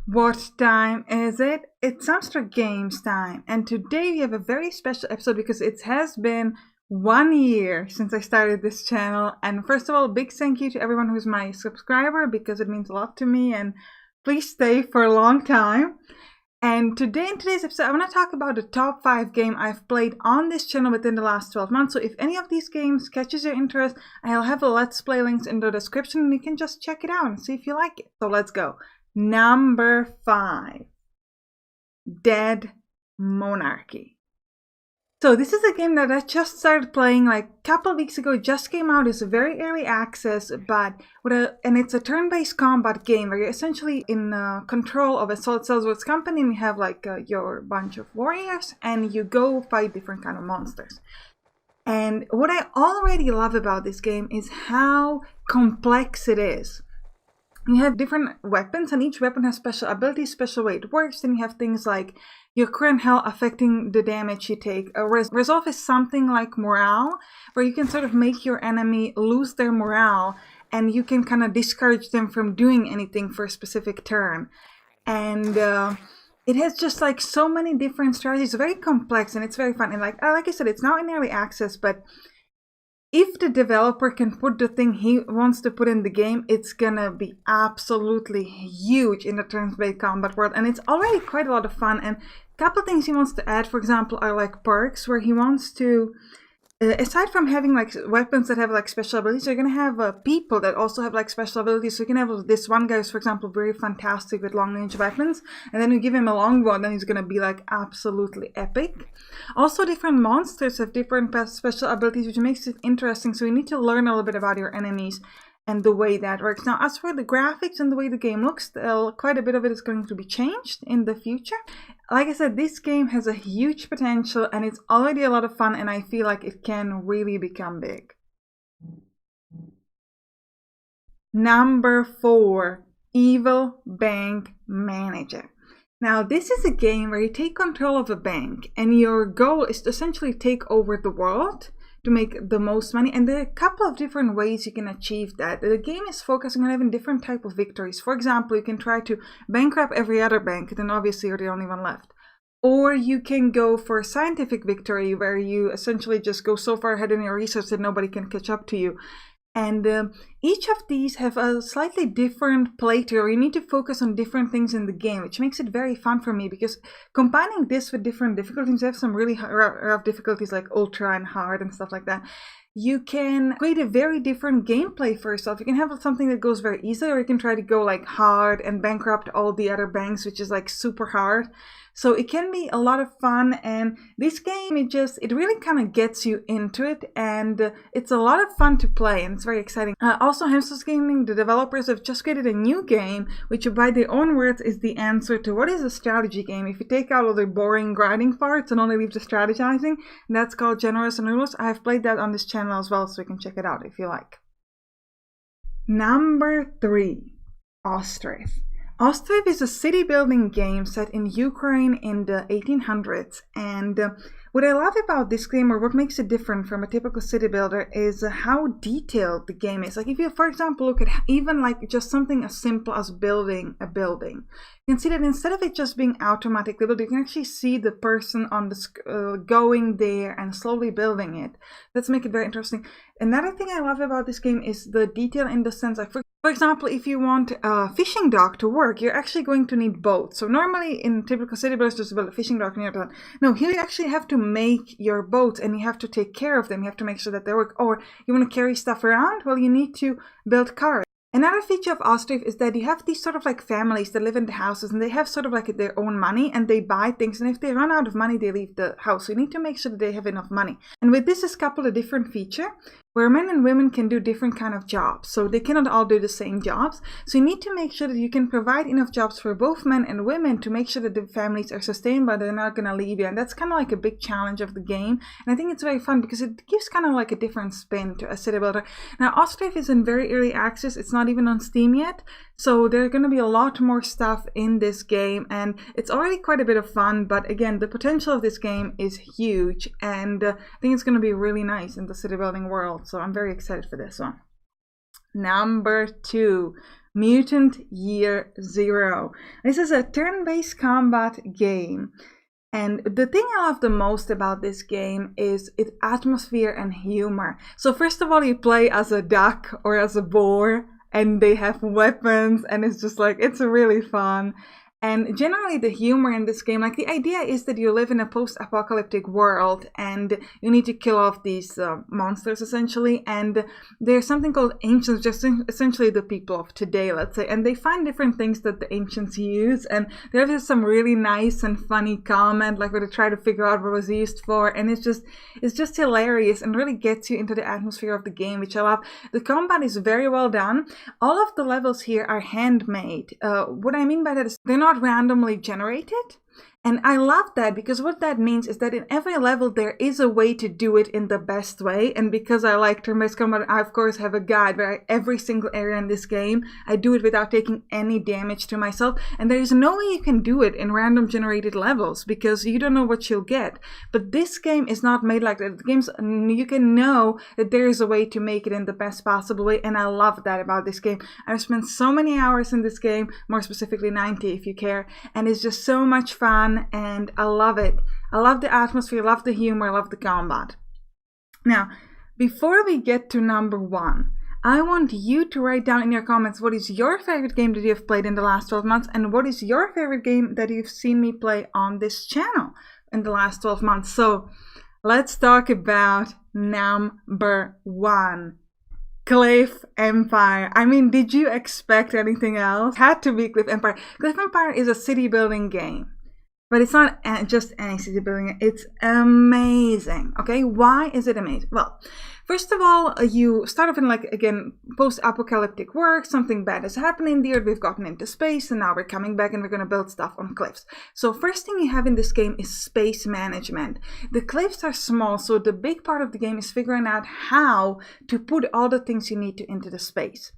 What time is it? It's Samstra Games time, and today we have a very special episode because it has been 1 year since I started this channel. And first of all, big thank you to everyone who's my subscriber because it means a lot to me, and please stay for a long time. And today, in today's episode, I want to talk about the top 5 game I've played on this channel within the last 12 months. So if any of these games catches your interest, I'll have a Let's Play links in the description and you can just check it out and see if you like it. So let's go. Number 5, Dead Monarchy. So this is a game that I just started playing like a couple of weeks ago. It just came out. It's a very early access, and it's a turn-based combat game where you're essentially in control of a solid Salesforce company, and you have like your bunch of warriors, and you go fight different kind of monsters. And what I already love about this game is how complex it is. You have different weapons, and each weapon has special abilities, special way it works. Then you have things like your current health affecting the damage you take. Resolve is something like morale, where you can sort of make your enemy lose their morale, and you can kind of discourage them from doing anything for a specific turn. And it has just like so many different strategies. It's very complex, and it's very fun. And like I said, it's now in early access, but if the developer can put the thing he wants to put in the game, it's gonna be absolutely huge in the turn-based combat world. And it's already quite a lot of fun. And a couple of things he wants to add, for example, are like perks, where he wants to, aside from having like weapons that have like special abilities, you're gonna have people that also have like special abilities. So you can have this one guy who's, for example, very fantastic with long-range weapons, and then you give him a longbow, and then he's gonna be like absolutely epic. Also, different monsters have different special abilities, which makes it interesting. So you need to learn a little bit about your enemies and the way that works. Now, as for the graphics and the way the game looks, quite a bit of it is going to be changed in the future. Like I said, this game has a huge potential, and it's already a lot of fun, and I feel like it can really become big. Number 4, Evil Bank Manager. Now, this is a game where you take control of a bank, and your goal is to essentially take over the world to make the most money. And there are a couple of different ways you can achieve that. The game is focusing on having different type of victories. For example, you can try to bankrupt every other bank, then obviously you're the only one left. Or you can go for a scientific victory, where you essentially just go so far ahead in your research that nobody can catch up to you. And each of these have a slightly different playthrough. You need to focus on different things in the game, which makes it very fun for me, because combining this with different difficulties, you have some really rough difficulties like ultra and hard and stuff like that. You can create a very different gameplay for yourself. You can have something that goes very easy, or you can try to go like hard and bankrupt all the other banks, which is like super hard. So it can be a lot of fun, and this game, it really kind of gets you into it, and it's a lot of fun to play, and it's very exciting. Also, Hamsters Gaming, the developers, have just created a new game, which by their own words is the answer to what is a strategy game. If you take out all the boring grinding parts and only leave the strategizing, that's called Generous and Rulers. I have played that on this channel as well, so you can check it out if you like. Number 3, Ostrich. Ostrich is a city-building game set in Ukraine in the 1800s, and what I love about this game, or what makes it different from a typical city builder, is how detailed the game is. Like if you, for example, look at even like just something as simple as building a building, you can see that instead of it just being automatically built, you can actually see the person on the going there and slowly building it. Let's make it very interesting. Another thing I love about this game is the detail, in the sense like, for example, if you want a fishing dock to work, you're actually going to need boats. So normally in typical city builders, just build a fishing dock and you're done. No, here you actually have to make your boats, and you have to take care of them. You have to make sure that they work. Or you want to carry stuff around? Well, you need to build cars. Another feature of Ostrich is that you have these sort of like families that live in the houses, and they have sort of like their own money, and they buy things, and if they run out of money, they leave the house. So you need to make sure that they have enough money. And with this is coupled a different feature where men and women can do different kind of jobs. So they cannot all do the same jobs. So you need to make sure that you can provide enough jobs for both men and women to make sure that the families are sustainable, they're not going to leave you. And that's kind of like a big challenge of the game. And I think it's very fun because it gives kind of like a different spin to a city builder. Now, Ostrich is in very early access. It's not even on Steam yet. So there's going to be a lot more stuff in this game, and it's already quite a bit of fun. But again, the potential of this game is huge, and I think it's going to be really nice in the city building world. So I'm very excited for this one. Number 2, Mutant Year Zero. This is a turn-based combat game. And the thing I love the most about this game is its atmosphere and humor. So first of all, you play as a duck or as a boar, and they have weapons, and it's just like, it's really fun. And generally the humor in this game, like the idea is that you live in a post-apocalyptic world and you need to kill off these monsters essentially. And there's something called ancients, just essentially the people of today, let's say. And they find different things that the ancients use. And there's some really nice and funny comment, like where they try to figure out what it was used for. And it's just hilarious and really gets you into the atmosphere of the game, which I love. The combat is very well done. All of the levels here are handmade. What I mean by that is they're not randomly generated. And I love that, because what that means is that in every level there is a way to do it in the best way. And because I like turn-based combat, I of course have a guide where every single area in this game, I do it without taking any damage to myself. And there is no way you can do it in random generated levels, because you don't know what you'll get. But this game is not made like that. The games, you can know that there is a way to make it in the best possible way. And I love that about this game. I've spent so many hours in this game, more specifically 90 if you care. And it's just so much fun. And I love it. I love the atmosphere, I love the humor, I love the combat. Now, before we get to number 1, I want you to write down in your comments what is your favorite game that you have played in the last 12 months and what is your favorite game that you've seen me play on this channel in the last 12 months. So let's talk about number 1. Clave Empire. I mean, did you expect anything else? Had to be Clave Empire. Clave Empire is a city building game. But it's not just any city building, it's amazing. Okay, why is it amazing? Well, first of all, you start off in, like, again, post-apocalyptic work, something bad is happening there, we've gotten into space, and now we're coming back and we're gonna build stuff on cliffs. So first thing you have in this game is space management. The cliffs are small, so the big part of the game is figuring out how to put all the things you need to into the space.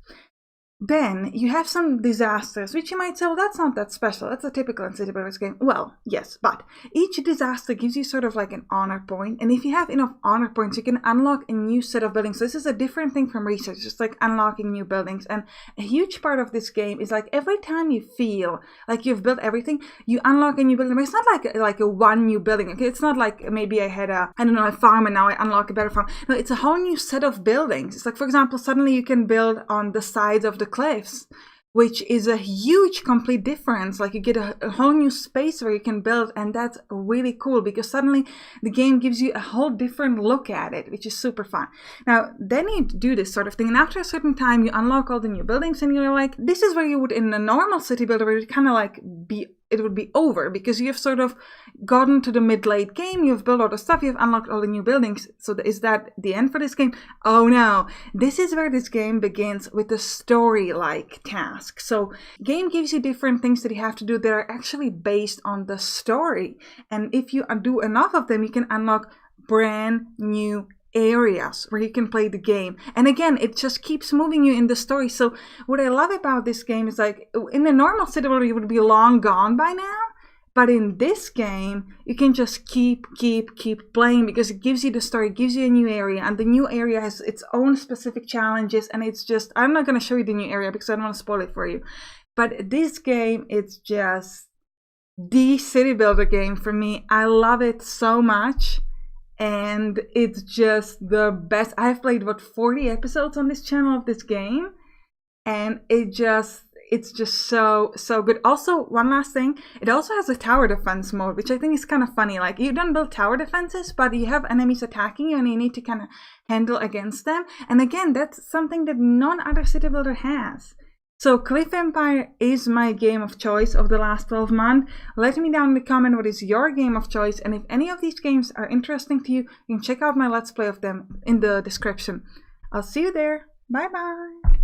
Then you have some disasters, which you might say, well, that's not that special. That's a typical city builders game. Well, yes, but each disaster gives you sort of like an honor point. And if you have enough honor points, you can unlock a new set of buildings. So this is a different thing from research, just like unlocking new buildings. And a huge part of this game is like every time you feel like you've built everything, you unlock a new building. But it's not like a one new building. Okay, it's not like maybe I had a farm and now I unlock a better farm. No, it's a whole new set of buildings. It's like, for example, suddenly you can build on the sides of the cliffs, which is a huge complete difference. Like you get a whole new space where you can build, and that's really cool because suddenly the game gives you a whole different look at it, which is super fun. Now then you do this sort of thing, and after a certain time you unlock all the new buildings, and you're like, this is where you would in a normal city builder where it kind of like it would be over because you've sort of gotten to the mid-late game, you've built all the stuff, you've unlocked all the new buildings. So is that the end for this game? Oh no, this is where this game begins with the story-like task. So game gives you different things that you have to do that are actually based on the story. And if you do enough of them, you can unlock brand new areas where you can play the game. And again, it just keeps moving you in the story. So what I love about this game is, like, in a normal city builder you would be long gone by now, but in this game you can just keep playing because it gives you the story, it gives you a new area, and the new area has its own specific challenges. And it's just, I'm not going to show you the new area because I don't want to spoil it for you, but this game, it's just the city builder game for me. I love it so much. And it's just the best. I've played 40 episodes on this channel of this game, and it's just so good. Also, one last thing, it also has a tower defense mode, which I think is kind of funny. Like, you don't build tower defenses, but you have enemies attacking you and you need to kind of handle against them. And again, that's something that none other city builder has. So Clave Empire is my game of choice of the last 12 months. Let me down in the comment what is your game of choice, and if any of these games are interesting to you, you can check out my Let's Play of them in the description. I'll see you there. Bye bye.